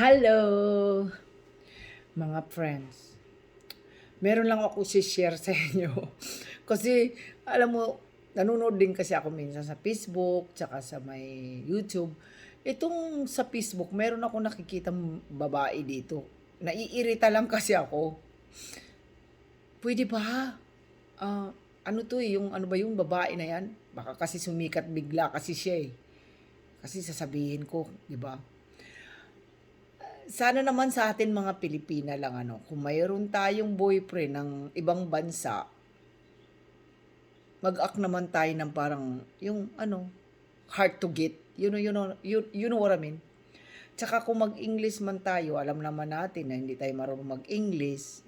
Hello, mga friends. Meron lang ako share sa inyo. Kasi, alam mo, nanonood din kasi ako minsan sa Facebook, tsaka sa may YouTube. Itong sa Facebook, meron ako nakikita babae dito. Naiirita lang kasi ako. Pwede ba? Ano to eh, yung ano ba yung babae na yan? Baka kasi sumikat bigla kasi siya eh. Kasi sasabihin ko, di ba? Sana naman sa atin mga Pilipina lang ano, kung mayroon tayong boyfriend ng ibang bansa, mag-act naman tayo ng parang yung ano, hard to get. You know what I mean? Tsaka kung mag-English man tayo, alam naman natin na hindi tayo marunong mag-English.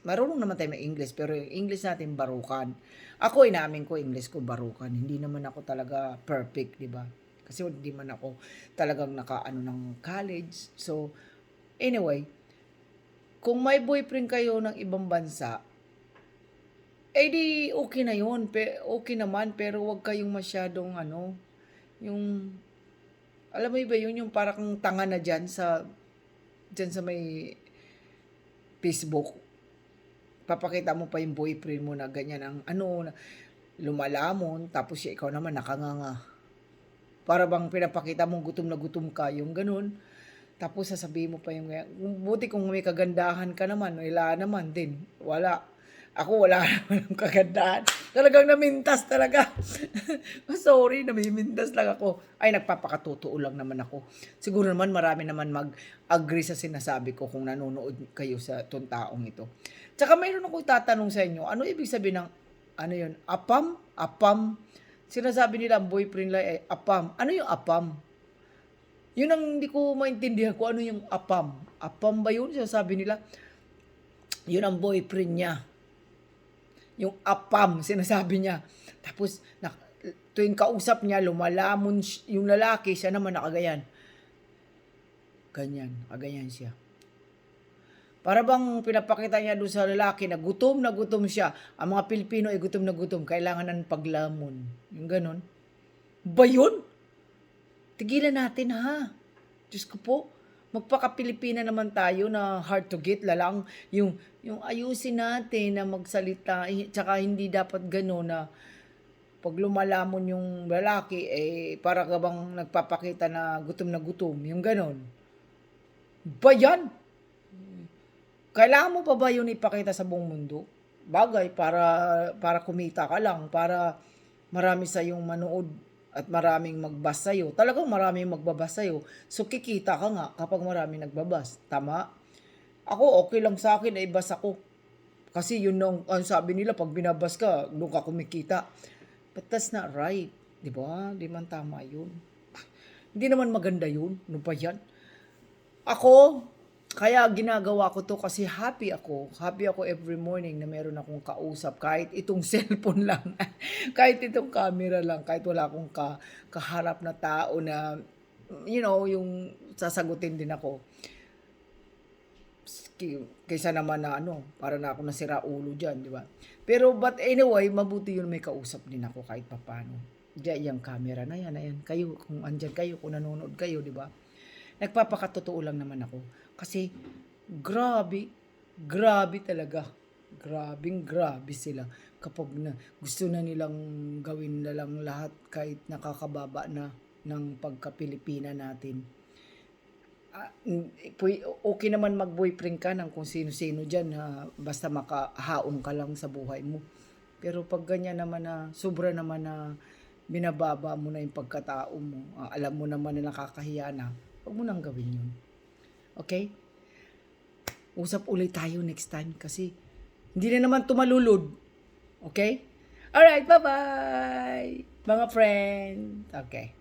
Marunong naman tayo mag-English, pero yung English natin barukan. Ako, inamin ko, English ko barukan. Hindi naman ako talaga perfect, di ba? Kasi hindi man ako talagang nakaano ng college. So, anyway, kung may boyfriend kayo ng ibang bansa, eh di okay na yun. Okay naman, pero wag kayong masyadong ano, yung, alam mo ba yun, yung parang tanga na dyan sa may Facebook. Papakita mo pa yung boyfriend mo na ganyan ang ano, lumalamon, tapos siya ikaw naman nakanganga. Para bang pinapakita mo gutom na gutom ka, yung ganun. Tapos sasabihin mo pa yung, buti kung may kagandahan ka naman, wala naman din. Wala. Ako wala naman ang kagandahan. Talagang namintas talaga. Sorry, namimintas lang ako. Ay, nagpapakatotoo lang naman ako. Siguro naman marami naman mag-agree sa sinasabi ko kung nanonood kayo sa itong taong ito. Tsaka mayroon akong tatanong sa inyo, ano ibig sabihin ng, ano yun, apam? Apam? Sinasabi nila ang boyfriend lang ay apam. Ano yung apam? Yun ang hindi ko maintindihan kung ano yung apam. Apam ba yun? Sinasabi nila, yun ang boyfriend niya. Yung apam, sinasabi niya. Tapos, tuwing kausap niya, lumalamon yung lalaki, siya naman nakagayan. Ganyan, nakaganyan siya. Para bang pinapakita niya doon sa lalaki na gutom siya. Ang mga Pilipino ay gutom na gutom, kailangan ng paglamon. Yung ganon. Ba yun? Tigilan natin ha. Diyos ko po, magpaka-Pilipina naman tayo na hard to get lalang. Yung ayusin natin na magsalita, tsaka hindi dapat gano'n na pag lumalamon yung lalaki, eh, para ka bang nagpapakita na gutom, yung gano'n. Ba yan? Kailangan mo pa ba yun ipakita sa buong mundo? Bagay, para kumita ka lang, para marami sa yung manood at maraming magbasa sa'yo. Talagang maraming magbabasa sa'yo. So, kikita ka nga kapag maraming nagbabas. Tama? Ako, okay lang sa akin, ay basa ko. Kasi yun ang sabi nila, pag binabas ka, doon ka kumikita. But that's not right. Di ba? Di man tama yun. Hindi naman maganda yun. Ano ba yan? Ako, kaya ginagawa ko to kasi happy ako. Happy ako every morning na meron akong kausap. Kahit itong cellphone lang. Kahit itong camera lang. Kahit wala akong kaharap na tao na, you know, yung sasagutin din ako. Kaysa naman na ano, para na ako nasira ulo dyan, di ba? Pero but anyway, mabuti yun may kausap din ako kahit papano. Diyan yung camera na yan, ayan. Kayo, kung andyan kayo, kung nanonood kayo, di ba? Nagpapakatotoo lang naman ako. Kasi, grabe talaga. Grabe sila. Kapag gusto na nilang gawin na lang lahat kahit nakakababa na ng pagka-Pilipina natin. Okay naman mag-boyfriend ka ng kung sino-sino dyan, basta makahaong ka lang sa buhay mo. Pero pag ganyan naman na, sobra naman na binababa mo na yung pagkatao mo, alam mo naman na nakakahiya na, huwag mo nang gawin yun. Okay? Usap ulit tayo next time kasi hindi na naman tumalulod. Okay? Alright, bye-bye! Mga friend. Okay.